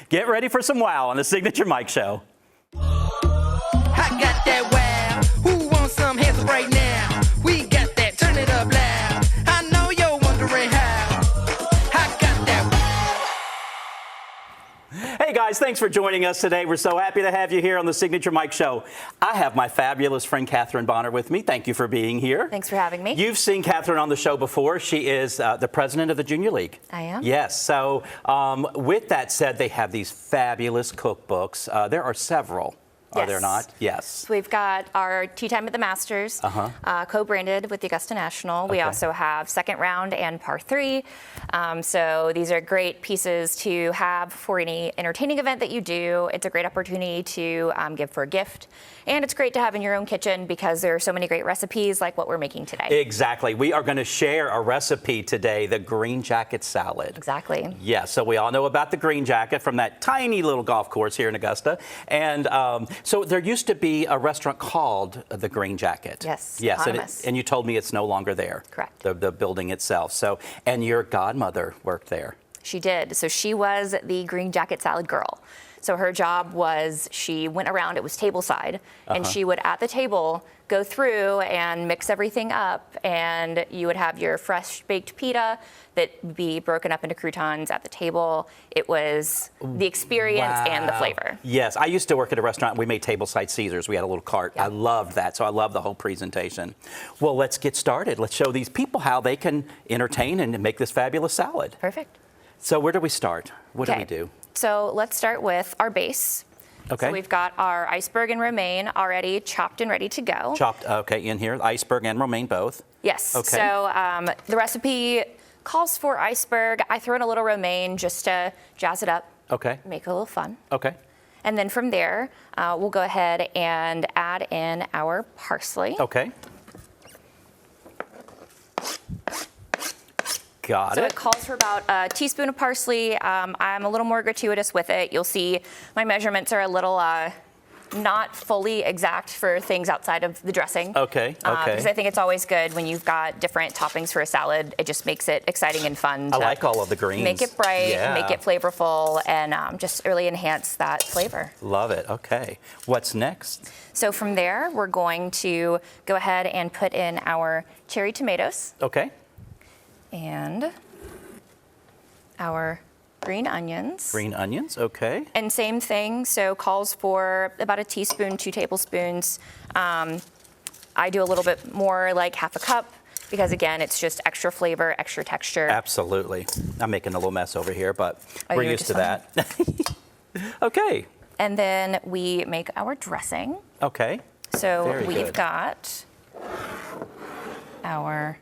Get ready for some wow on the Signature Mike Show. I got that wow. Who wants some hands up right now? We got that. Turn it up loud. I know you're wondering how. I got that wow. Hey guys, thanks for joining us today. We're so happy to have you here on the Signature Mike Show. I have my fabulous friend Catherine Bonner with me. Thank you for being here. Thanks for having me. You've seen Catherine on the show before. She is the president of the Junior League. I am. Yes. So with that said, they have these fabulous cookbooks. There are several. Are there not? Yes. So we've got our Tea Time at the Masters, co-branded with the Augusta National. We also have Second Round and Par 3. So these are great pieces to have for any entertaining event that you do. It's a great opportunity to give for a gift. And it's great to have in your own kitchen because there are so many great recipes like what we're making today. Exactly. We are going to share a recipe today, the green jacket salad. Exactly. Yeah, so we all know about the green jacket from that tiny little golf course here in Augusta. And so there used to be a restaurant called the Green Jacket. Yes, Yes, and you told me it's no longer there. Correct. The building itself. So, and your godmother worked there. She did. So she was the green jacket salad girl. So her job was she went around, it was tableside, and she would at the table go through and mix everything up, and you would have your fresh baked pita that would be broken up into croutons at the table. It was the experience and the flavor. Yes, I used to work at a restaurant. We made tableside Caesars. We had a little cart. Yeah. I loved that. So I love the whole presentation. Well, let's get started. Let's show these people how they can entertain and make this fabulous salad. Perfect. So where do we start? What do we do? So let's start with our base. Okay. So we've got our iceberg and romaine already chopped and ready to go. Chopped, okay, in here, iceberg and romaine both. Yes. Okay. So the recipe calls for iceberg. I throw in a little romaine just to jazz it up. Okay. Make it a little fun. Okay. And then from there, we'll go ahead and add in our parsley. Okay. Got So it. it calls for about a teaspoon of parsley. I'm a little more gratuitous with it. You'll see my measurements are a little not fully exact for things outside of the dressing. Okay, okay. Because I think it's always good when you've got different toppings for a salad. It just makes it exciting and fun. I like all of the greens. Make it bright, Yeah. make it flavorful, and just really enhance that flavor. Love it. Okay. What's next? So from there, we're going to go ahead and put in our cherry tomatoes Okay. and our green onions. Green onions. Okay. And same thing, so calls for about a teaspoon, 2 tablespoons. I do a little bit more, like half a cup, because again, it's just extra flavor, extra texture. Absolutely. I'm making a little mess over here, but we're you were used to just that. Okay. And then we make our dressing. Okay. So Very we've good. got our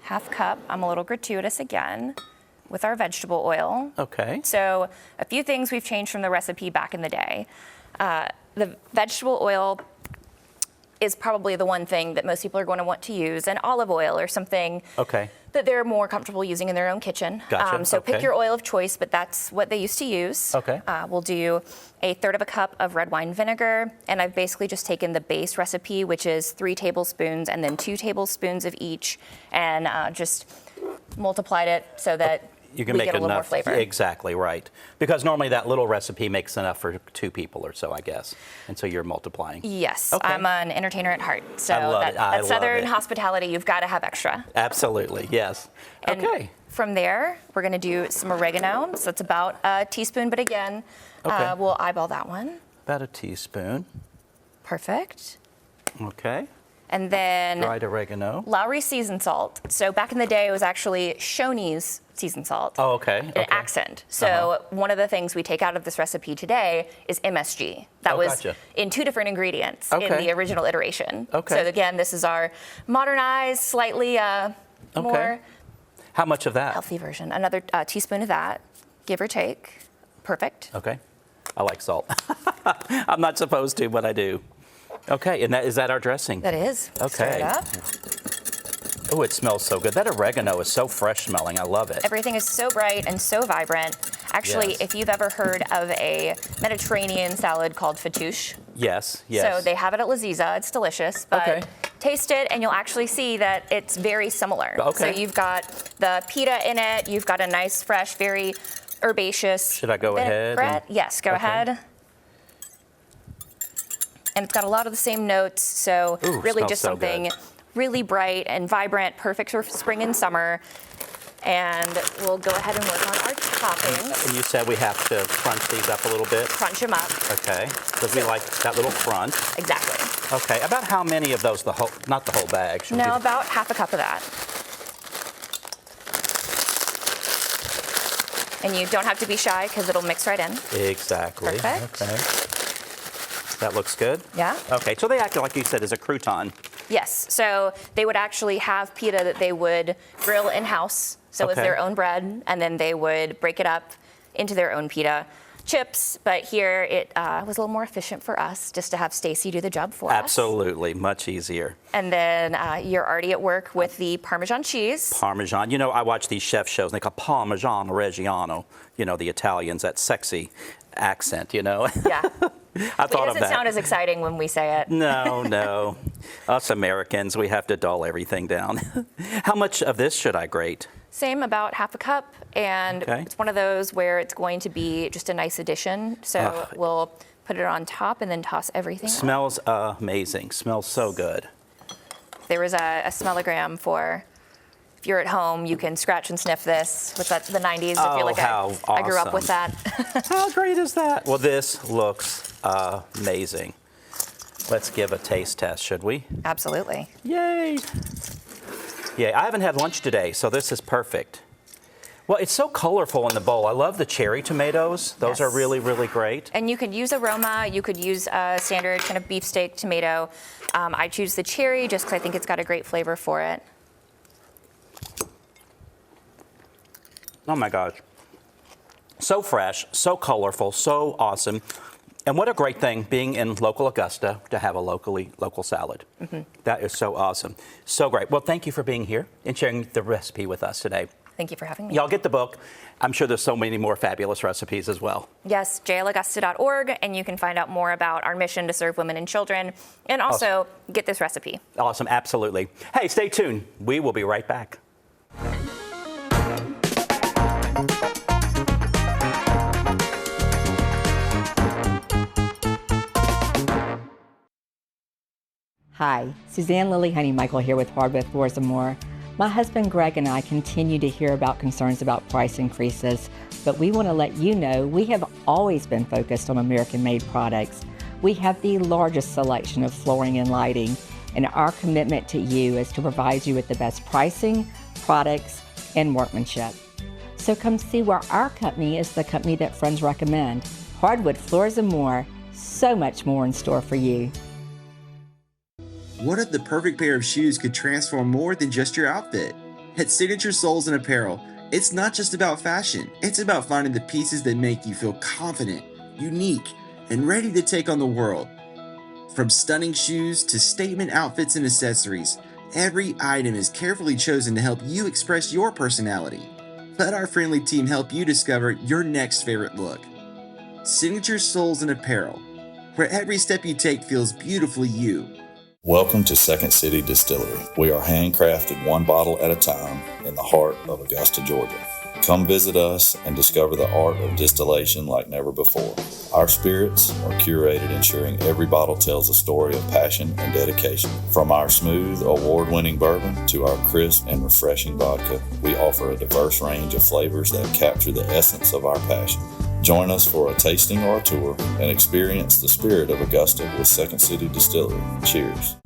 half cup. I'm a little gratuitous again with our vegetable oil. Okay. So a few things we've changed from the recipe back in the day. The vegetable oil is probably the one thing that most people are going to want to use, and olive oil or something Okay. that they're more comfortable using in their own kitchen. Gotcha. So pick Okay. your oil of choice, but that's what they used to use. Okay. We'll do a third of a cup of red wine vinegar, and I've basically just taken the base recipe, which is 3 tablespoons and then 2 tablespoons of each, and just multiplied it so that You can we make get a little more enough. flavor. Exactly right. Because normally that little recipe makes enough for 2 people or so, I guess. And so you're multiplying. Yes, Okay. I'm an entertainer at heart. So I love it. I that love Southern it. hospitality, you've got to have extra. Absolutely. Yes. And Okay. from there, we're going to do some oregano. So it's about a teaspoon, but again, Okay. we'll eyeball that one. About a teaspoon. Perfect. Okay. And then Dried oregano. Lowry seasoned salt. So back in the day, it was actually Shoney's seasoned salt. Oh, okay. An Okay. accent. So one of the things we take out of this recipe today is MSG. That was gotcha. in 2 different ingredients in Okay. the original iteration. Okay. So again, this is our modernized, slightly more How much of that? healthy version. Another teaspoon of that, give or take. Perfect. Okay. I like salt. I'm not supposed to, but I do. Okay, and is that our dressing? That is. Stir Okay. it up. Oh, it smells so good. That oregano is so fresh smelling. I love it. Everything is so bright and so vibrant. Actually, Yes. if you've ever heard of a Mediterranean salad called fattoush, Yes, yes. so they have it at Laziza. It's delicious, but Okay. taste it and you'll actually see that it's very similar. Okay. So you've got the pita in it. You've got a nice, fresh, very herbaceous. Should I go ahead vinaigrette. Yes, go Okay. ahead. And it's got a lot of the same notes, so Ooh, really smells just so something good. really bright and vibrant, perfect for spring and summer. And we'll go ahead and work on our toppings. And you said we have to crunch these up a little bit. Crunch them up. Okay, because we like that little crunch. Exactly. Okay, about how many of those? Not the whole bag. Should we No, do- about half a cup of that. And you don't have to be shy because it'll mix right in. Exactly. Perfect. Okay. That looks good. Yeah. Okay, so they act like you said as a crouton. Yes, so they would actually have pita that they would grill in-house, so it's Okay. their own bread, and then they would break it up into their own pita chips. But here it was a little more efficient for us just to have Stacy do the job for us. Absolutely, much easier. And then you're already at work with the Parmesan cheese. Parmesan. You know, I watch these chef shows and they call Parmesan Reggiano. You know, the Italians, that sexy accent, you know. Yeah. I It thought of doesn't that. sound as exciting when we say it. No. Us Americans, we have to dull everything down. How much of this should I grate? Same, about half a cup, and Okay. it's one of those where it's going to be just a nice addition. So we'll put it on top and then toss everything out. Smells amazing. Smells so good. There was a smellogram for if you're at home, you can scratch and sniff this with the 90s. I feel like how I grew up with awesome. that. How great is that? Well, this looks amazing. Let's give a taste test, should we? Absolutely. Yay! Yeah, I haven't had lunch today, so this is perfect. Well, it's so colorful in the bowl. I love the cherry tomatoes. Those are Yes. really, really great. And you could use aroma. You could use a standard kind of beefsteak tomato. I choose the cherry just because I think it's got a great flavor for it. Oh my gosh. So fresh, so colorful, so awesome. And what a great thing being in local Augusta to have a local salad. That is so awesome. So great. Well, thank you for being here and sharing the recipe with us today. Thank you for having me. Y'all get the book. I'm sure there's so many more fabulous recipes as well. Yes, jlaugusta.org, and you can find out more about our mission to serve women and children, and also get this recipe. Awesome, absolutely. Hey, stay tuned. We will be right back. Hi, Suzanne Lily Honeymichael here with Hardwood Floors & More. My husband Greg and I continue to hear about concerns about price increases, but we want to let you know we have always been focused on American-made products. We have the largest selection of flooring and lighting, and our commitment to you is to provide you with the best pricing, products, and workmanship. So come see where our company is the company that friends recommend. Hardwood Floors & More, so much more in store for you. What if the perfect pair of shoes could transform more than just your outfit? At Signature Soles and Apparel, it's not just about fashion, it's about finding the pieces that make you feel confident, unique, and ready to take on the world. From stunning shoes to statement outfits and accessories, every item is carefully chosen to help you express your personality. Let our friendly team help you discover your next favorite look. Signature Soles and Apparel, where every step you take feels beautifully you. Welcome to Second City Distillery. We are handcrafted one bottle at a time in the heart of Augusta, Georgia. Come visit us and discover the art of distillation like never before. Our spirits are curated, ensuring every bottle tells a story of passion and dedication. From our smooth, award-winning bourbon to our crisp and refreshing vodka, we offer a diverse range of flavors that capture the essence of our passion. Join us for a tasting or a tour and experience the spirit of Augusta with Second City Distillery. Cheers.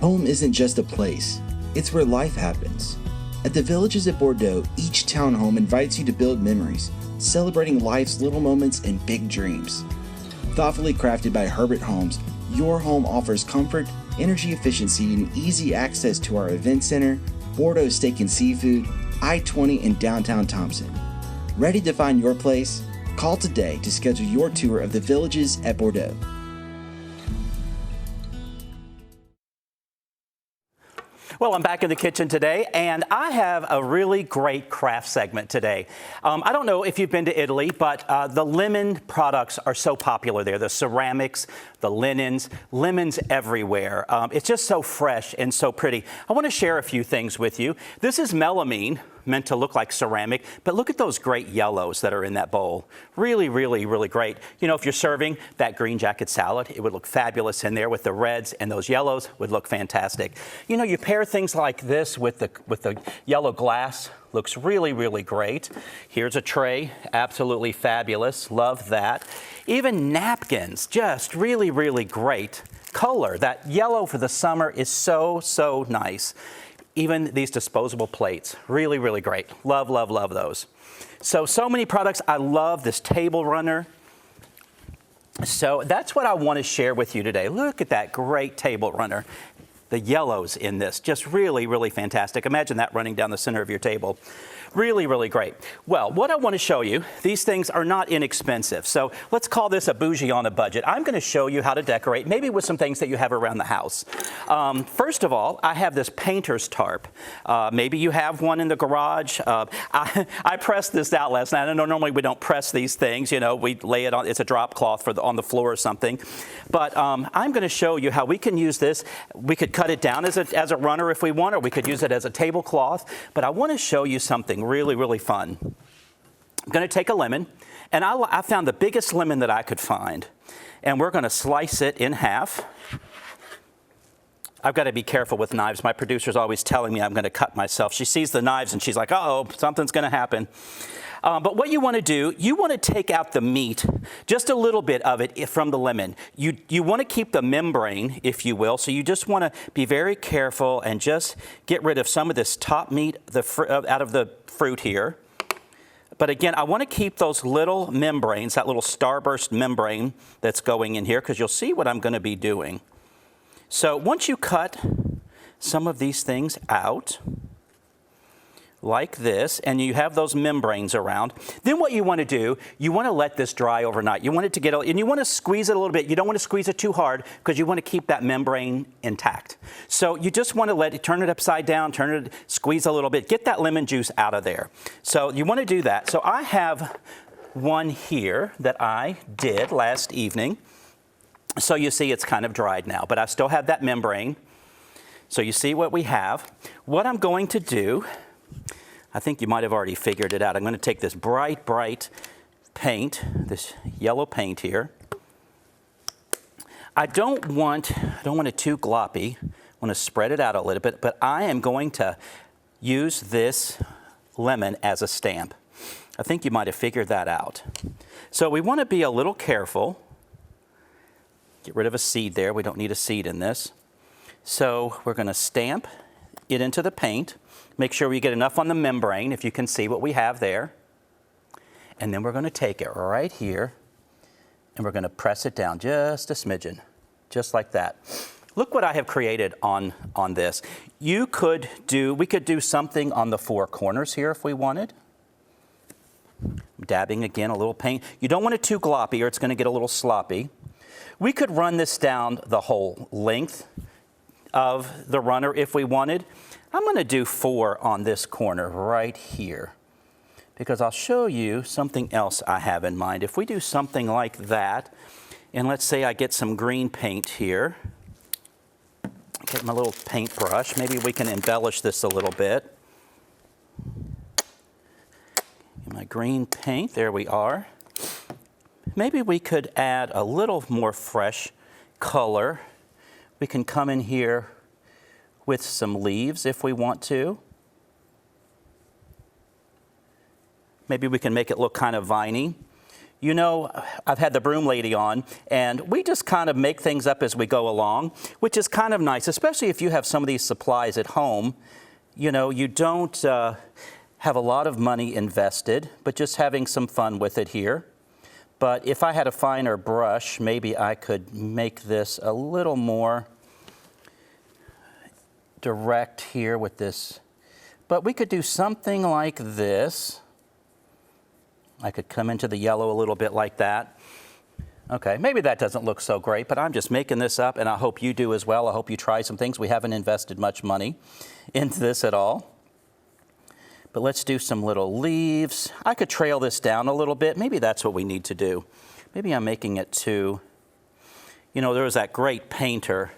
Home isn't just a place, it's where life happens. At the Villages at Bordeaux, each townhome invites you to build memories, celebrating life's little moments and big dreams. Thoughtfully crafted by Herbert Homes, your home offers comfort, energy efficiency, and easy access to our event center, Bordeaux Steak and Seafood, I-20 in downtown Thompson. Ready to find your place? Call today to schedule your tour of the Villages at Bordeaux. Well, I'm back in the kitchen today, and I have a really great craft segment today. I don't know if you've been to Italy, but the lemon products are so popular there. The ceramics, the linens, lemons everywhere. It's just so fresh and so pretty. I want to share a few things with you. This is melamine. meant to look like ceramic, but look at those great yellows that are in that bowl. Really, really, really great. You know, if you're serving that green jacket salad, it would look fabulous in there with the reds, and those yellows would look fantastic. You know, you pair things like this with the yellow glass, looks really, really great. Here's a tray, absolutely fabulous, love that. Even napkins, just really, really great color. That yellow for the summer is so, so nice. Even these disposable plates, really, really great. Love, love, love those. So many products. I love this table runner. So that's what I want to share with you today. Look at that great table runner. The yellows in this, just really, really fantastic. Imagine that running down the center of your table. Really, really great. Well, what I want to show you, these things are not inexpensive. So let's call this a bougie on a budget. I'm going to show you how to decorate, maybe with some things that you have around the house. First of all, I have this painter's tarp. Maybe you have one in the garage. I pressed this out last night. I know normally we don't press these things. You know, we lay it on, it's a drop cloth on the floor or something. But I'm going to show you how we can use this. We could cut it down as a runner if we want, or we could use it as a tablecloth. But I want to show you something really, really fun. I'm going to take a lemon, and I found the biggest lemon that I could find, and we're going to slice it in half. I've got to be careful with knives. My producer's always telling me I'm going to cut myself. She sees the knives and she's like, uh-oh, something's going to happen. But what you want to do, you want to take out the meat, just a little bit of it from the lemon. You want to keep the membrane, if you will, so you just want to be very careful and just get rid of some of this top meat out of the fruit here. But again, I want to keep those little membranes, that little starburst membrane that's going in here, because you'll see what I'm going to be doing. So once you cut some of these things out, like this, and you have those membranes around, then what you want to do, you want to let this dry overnight. You want it to get, and you want to squeeze it a little bit. You don't want to squeeze it too hard because you want to keep that membrane intact. So you just want to let it, turn it upside down, squeeze a little bit, get that lemon juice out of there. So you want to do that. So I have one here that I did last evening. So you see it's kind of dried now, but I still have that membrane. So you see what we have. What I'm going to do, I think you might have already figured it out. I'm going to take this bright, bright paint, this yellow paint here. I don't want it too gloppy. I want to spread it out a little bit, but I am going to use this lemon as a stamp. I think you might have figured that out. So we want to be a little careful. Get rid of a seed there. We don't need a seed in this. So we're going to stamp it into the paint. Make sure we get enough on the membrane, if you can see what we have there. And then we're going to take it right here, and we're going to press it down just a smidgen, just like that. Look what I have created on this. We could do something on the four corners here if we wanted. Dabbing again a little paint. You don't want it too gloppy or it's going to get a little sloppy. We could run this down the whole length of the runner if we wanted. I'm going to do 4 on this corner right here because I'll show you something else I have in mind. If we do something like that, and let's say I get some green paint here, get my little paintbrush, maybe we can embellish this a little bit. My green paint, there we are. Maybe we could add a little more fresh color. We can come in here with some leaves if we want to. Maybe we can make it look kind of viney. You know, I've had the broom lady on, and we just kind of make things up as we go along, which is kind of nice, especially if you have some of these supplies at home. You know, you don't have a lot of money invested, but just having some fun with it here. But if I had a finer brush, maybe I could make this a little more direct here with this. But we could do something like this. I could come into the yellow a little bit like that. Okay, maybe that doesn't look so great, but I'm just making this up, and I hope you do as well. I hope you try some things. We haven't invested much money into this at all. But let's do some little leaves. I could trail this down a little bit. Maybe that's what we need to do. Maybe I'm making it too, you know, there was that great painter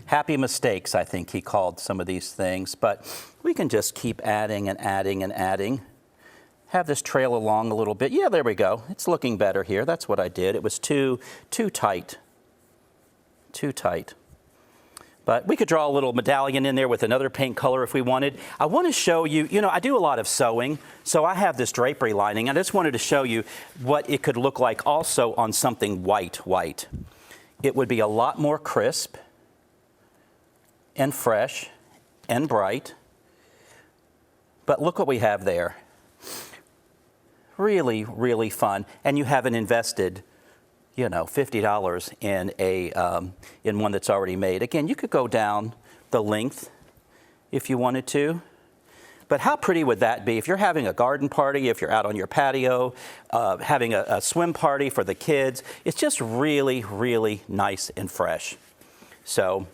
Happy mistakes, I think he called some of these things. But we can just keep adding and adding and adding. Have this trail along a little bit. Yeah, there we go. It's looking better here. That's what I did. It was too tight. Too tight. But we could draw a little medallion in there with another paint color if we wanted. I want to show you, I do a lot of sewing, so I have this drapery lining. I just wanted to show you what it could look like also on something white. It would be a lot more crisp and fresh and bright. But look what we have there. Really, really fun. And you haven't invested $50 in one that's already made. Again, you could go down the length if you wanted to. But how pretty would that be if you're having a garden party, if you're out on your patio, having a swim party for the kids? It's just really, really nice and fresh. So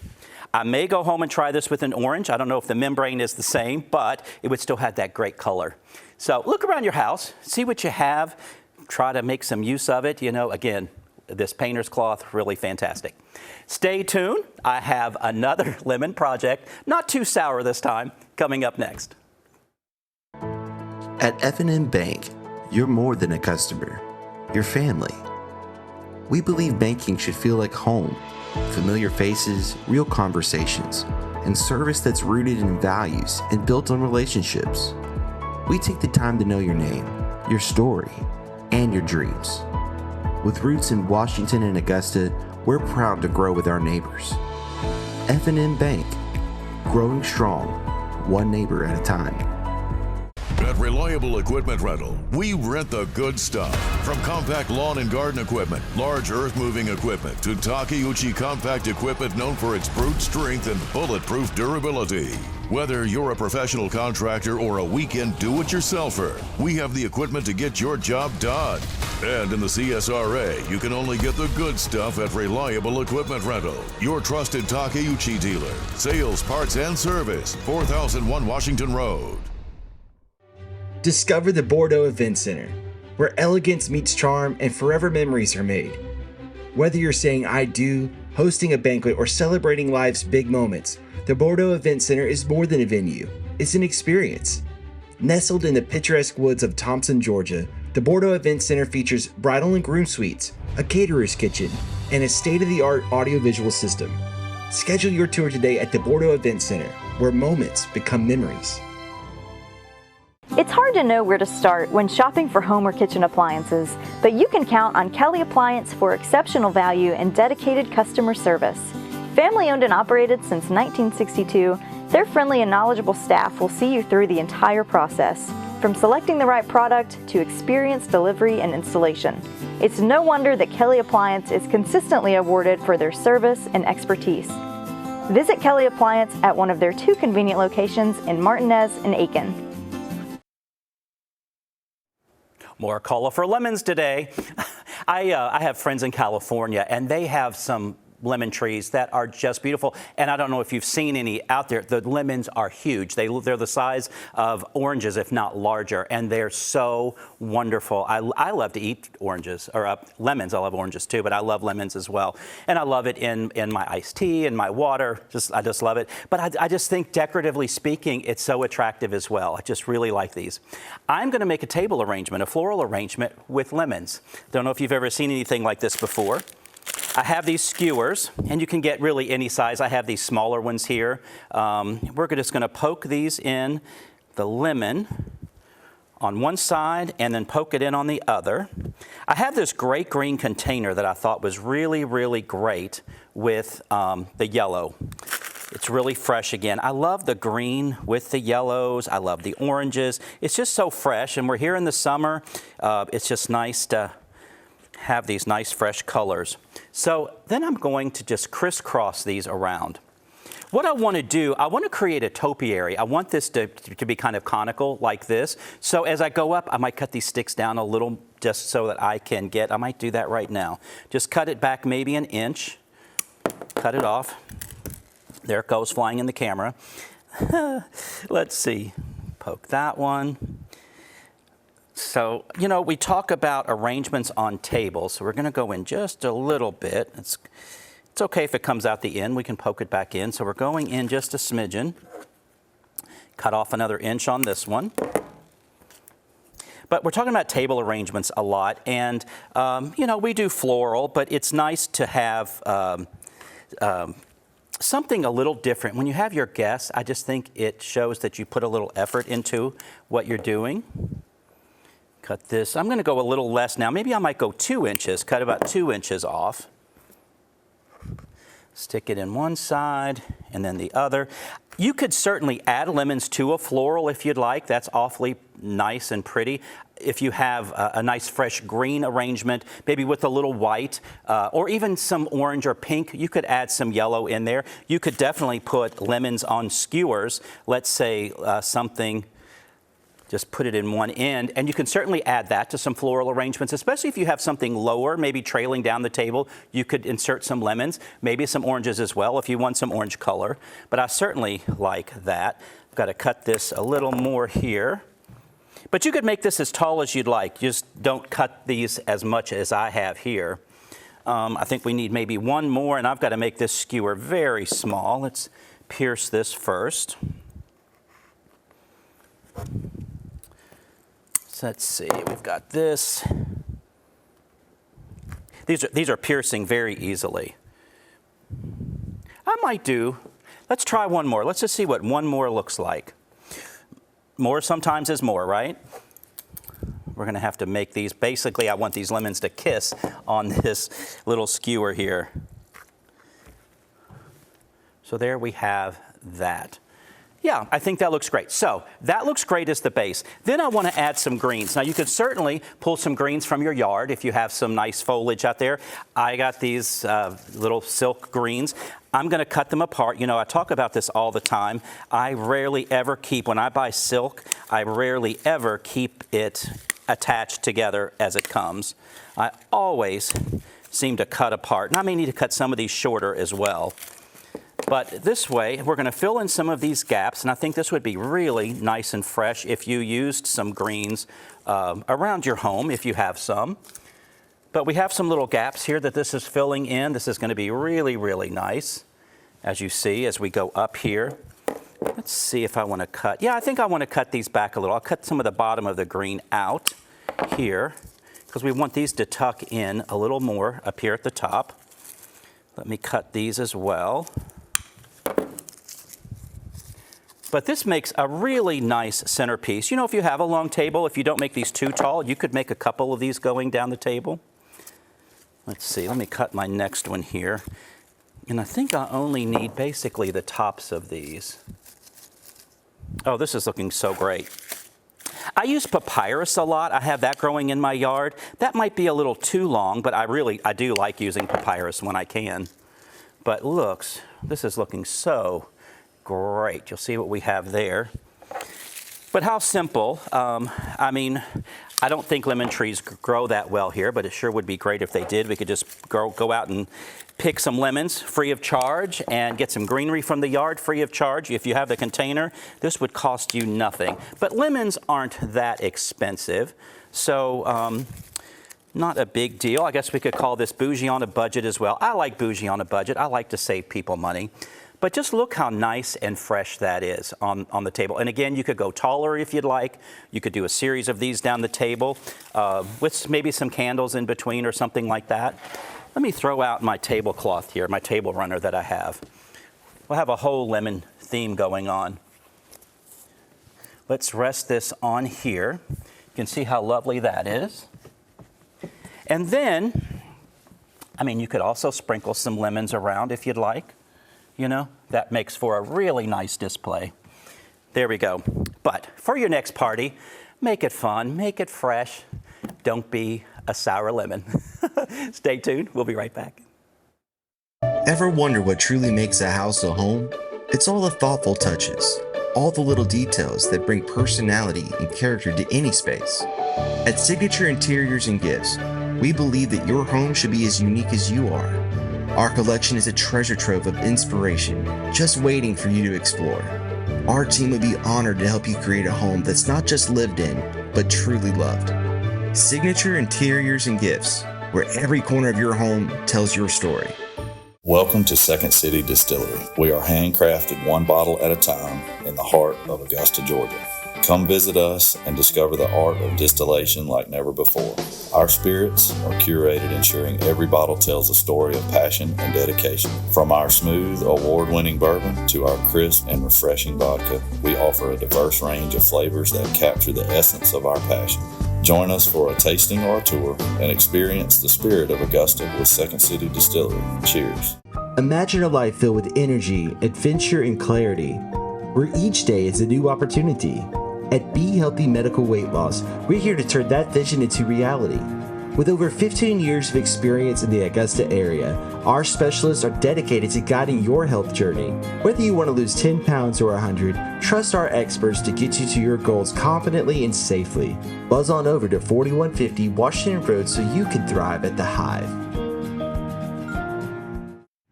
I may go home and try this with an orange. I don't know if the membrane is the same, but it would still have that great color. So look around your house, see what you have, try to make some use of it. Again, this painter's cloth, really fantastic. Stay tuned. I have another lemon project, not too sour this time, coming up next. At F&M Bank, you're more than a customer. You're family. We believe banking should feel like home. Familiar faces, real conversations, and service that's rooted in values and built on relationships. We take the time to know your name, your story, and your dreams. With roots in Washington and Augusta, we're proud to grow with our neighbors. F&M Bank, growing strong, one neighbor at a time. At Reliable Equipment Rental, we rent the good stuff. From compact lawn and garden equipment, large earth-moving equipment, to Takeuchi compact equipment known for its brute strength and bulletproof durability. Whether you're a professional contractor or a weekend do-it-yourselfer, we have the equipment to get your job done. And in the CSRA, you can only get the good stuff at Reliable Equipment Rental, your trusted Takeuchi dealer. Sales, parts, and service, 4001 Washington Road. Discover the Bordeaux Event Center, where elegance meets charm and forever memories are made. Whether you're saying I do, hosting a banquet, or celebrating life's big moments, the Bordeaux Event Center is more than a venue. It's an experience. Nestled in the picturesque woods of Thompson, Georgia, the Bordeaux Event Center features bridal and groom suites, a caterer's kitchen, and a state-of-the-art audiovisual system. Schedule your tour today at the Bordeaux Event Center, where moments become memories. It's hard to know where to start when shopping for home or kitchen appliances, but you can count on Kelly Appliance for exceptional value and dedicated customer service. Family owned and operated since 1962, their friendly and knowledgeable staff will see you through the entire process, from selecting the right product to experienced delivery and installation. It's no wonder that Kelly Appliance is consistently awarded for their service and expertise. Visit Kelly Appliance at one of their 2 convenient locations in Martinez and Aiken. More colorful lemons today. I have friends in California, and they have some lemon trees that are just beautiful. And I don't know if you've seen any out there. The lemons are huge. They're the size of oranges, if not larger, and they're so wonderful. I love to eat oranges, or lemons. I love oranges too, but I love lemons as well. And I love it in my iced tea, in my water. I just love it. But I just think, decoratively speaking, it's so attractive as well. I just really like these. I'm going to make a table arrangement, a floral arrangement with lemons. Don't know if you've ever seen anything like this before. I have these skewers, and you can get really any size. I have these smaller ones here. We're just going to poke these in the lemon on one side and then poke it in on the other. I have this great green container that I thought was really, really great with the yellow. It's really fresh again. I love the green with the yellows. I love the oranges. It's just so fresh, and we're here in the summer. It's just nice to have these nice fresh colors. So then I'm going to just crisscross these around. What I want to do, I want to create a topiary. I want this to be kind of conical like this. So as I go up, I might cut these sticks down a little just so that I might do that right now. Just cut it back maybe an inch, cut it off. There it goes flying in the camera. Let's see, poke that one. So, we talk about arrangements on tables, so we're going to go in just a little bit. Let's It's okay if it comes out the end. We can poke it back in. So we're going in just a smidgen. Cut off another inch on this one. But we're talking about table arrangements a lot, and you know, we do floral, but it's nice to have something a little different. When you have your guests, I just think it shows that you put a little effort into what you're doing. Cut this. I'm going to go a little less now. Maybe I might go 2 inches, cut about 2 inches off. Stick it in one side and then the other. You could certainly add lemons to a floral if you'd like. That's awfully nice and pretty. If you have a nice fresh green arrangement, maybe with a little white or even some orange or pink, you could add some yellow in there. You could definitely put lemons on skewers. Let's say something, just put it in one end, and you can certainly add that to some floral arrangements, especially if you have something lower, maybe trailing down the table. You could insert some lemons, maybe some oranges as well if you want some orange color. But I certainly like that. I've got to cut this a little more here. But you could make this as tall as you'd like. Just don't cut these as much as I have here. I think we need maybe one more, and I've got to make this skewer very small. Let's pierce this first. So let's see, we've got this. These are piercing very easily. I might do, let's try one more. Let's just see what one more looks like. More sometimes is more, right? We're going to have to make these. Basically, I want these lemons to kiss on this little skewer here. So there we have that. Yeah, I think that looks great. So that looks great as the base. Then I want to add some greens. Now you could certainly pull some greens from your yard if you have some nice foliage out there. I got these little silk greens. I'm going to cut them apart. You know, I talk about this all the time. I rarely ever keep, when I buy silk, I rarely ever keep it attached together as it comes. I always seem to cut apart. And I may need to cut some of these shorter as well. But this way, we're going to fill in some of these gaps, and I think this would be really nice and fresh if you used some greens around your home, if you have some. But we have some little gaps here that this is filling in. This is going to be really, really nice, as you see, as we go up here. Let's see if I want to cut. Yeah, I think I want to cut these back a little. I'll cut some of the bottom of the green out here, because we want these to tuck in a little more up here at the top. Let me cut these as well. But this makes a really nice centerpiece. You know, if you have a long table, if you don't make these too tall, you could make a couple of these going down the table. Let's see, let me cut my next one here. And I think I only need basically the tops of these. Oh, this is looking so great. I use papyrus a lot. I have that growing in my yard. That might be a little too long, but I do like using papyrus when I can. But looks, this is looking so great. You'll see what we have there. But how simple. I mean, I don't think lemon trees grow that well here, but it sure would be great if they did. We could just go out and pick some lemons free of charge and get some greenery from the yard free of charge. If you have the container, this would cost you nothing. But lemons aren't that expensive, so not a big deal. I guess we could call this bougie on a budget as well. I like bougie on a budget. I like to save people money. But just look how nice and fresh that is on the table. And again, you could go taller if you'd like. You could do a series of these down the table with maybe some candles in between or something like that. Let me throw out my tablecloth here, my table runner that I have. We'll have a whole lemon theme going on. Let's rest this on here. You can see how lovely that is. And then, I mean, you could also sprinkle some lemons around if you'd like. You know, that makes for a really nice display. There we go. But for your next party, make it fun, make it fresh. Don't be a sour lemon. Stay tuned. We'll be right back. Ever wonder what truly makes a house a home? It's all the thoughtful touches, all the little details that bring personality and character to any space. At Signature Interiors and Gifts, we believe that your home should be as unique as you are. Our collection is a treasure trove of inspiration, just waiting for you to explore. Our team would be honored to help you create a home that's not just lived in, but truly loved. Signature Interiors and Gifts, where every corner of your home tells your story. Welcome to Second City Distillery. We are handcrafted one bottle at a time in the heart of Augusta, Georgia. Come visit us and discover the art of distillation like never before. Our spirits are curated, ensuring every bottle tells a story of passion and dedication. From our smooth, award-winning bourbon to our crisp and refreshing vodka, we offer a diverse range of flavors that capture the essence of our passion. Join us for a tasting or a tour and experience the spirit of Augusta with Second City Distillery. Cheers. Imagine a life filled with energy, adventure, and clarity, where each day is a new opportunity. At Be Healthy Medical Weight Loss, we're here to turn that vision into reality. With over 15 years of experience in the Augusta area, our specialists are dedicated to guiding your health journey. Whether you want to lose 10 pounds or 100, trust our experts to get you to your goals confidently and safely. Buzz on over to 4150 Washington Road so you can thrive at the Hive.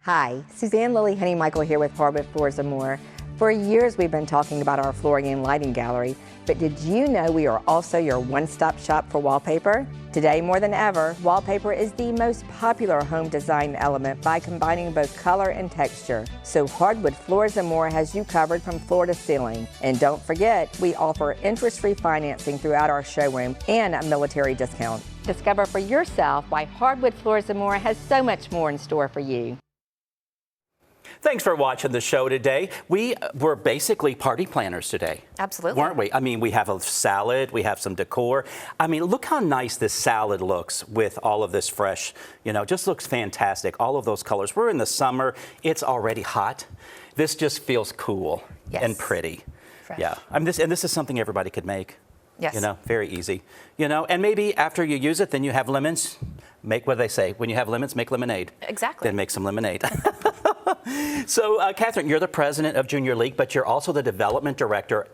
Hi, Suzanne Lily Honey Michael here with Hardwood Floors & More. For years we've been talking about our flooring and lighting gallery, but did you know we are also your one-stop shop for wallpaper? Today more than ever, wallpaper is the most popular home design element by combining both color and texture. So Hardwood Floors & More has you covered from floor to ceiling. And don't forget, we offer interest-free financing throughout our showroom and a military discount. Discover for yourself why Hardwood Floors & More has so much more in store for you. Thanks for watching the show today. We were basically party planners today. Absolutely. Weren't we? I mean, we have a salad, we have some decor. I mean, look how nice this salad looks with all of this fresh, just looks fantastic. All of those colors. We're in the summer. It's already hot. This just feels cool and pretty. Fresh. Yeah. I mean, this is something everybody could make. Yes. Very easy. And maybe after you use it, then you have lemons. Make what they say. When you have lemons, make lemonade. Exactly. Then make some lemonade. So, Catherine, you're the president of Junior League, but you're also the development director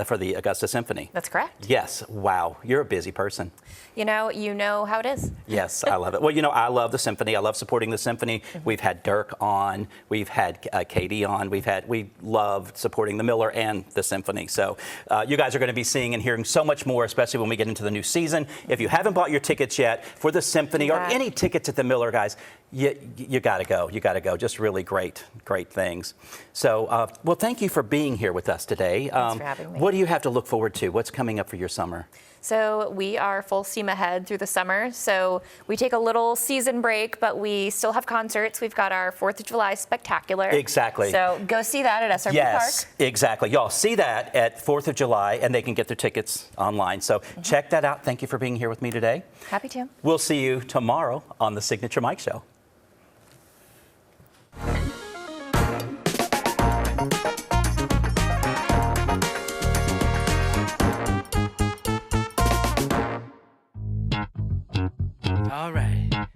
for the Augusta Symphony. That's correct. Yes. Wow. You're a busy person. You know how it is. Yes, I love it. Well, I love the symphony. I love supporting the symphony. We've had Dirk on. We've had Katie on. We love supporting the Miller and the symphony. So you guys are going to be seeing and hearing so much more, especially when we get into the new season. If you haven't bought your tickets yet for the symphony or any tickets at the Miller, guys, you got to go. You got to go. Just really great things. So, well, thank you for being here with us today. Thanks for having me. What do you have to look forward to? What's coming up for your summer? So we are full steam ahead through the summer. So we take a little season break, but we still have concerts. We've got our 4th of July Spectacular. Exactly. So go see that at SRP yes, Park. Exactly. Y'all see that at 4th of July, and they can get their tickets online. So check that out. Thank you for being here with me today. Happy to. We'll see you tomorrow on the Signature Mike Show. All right.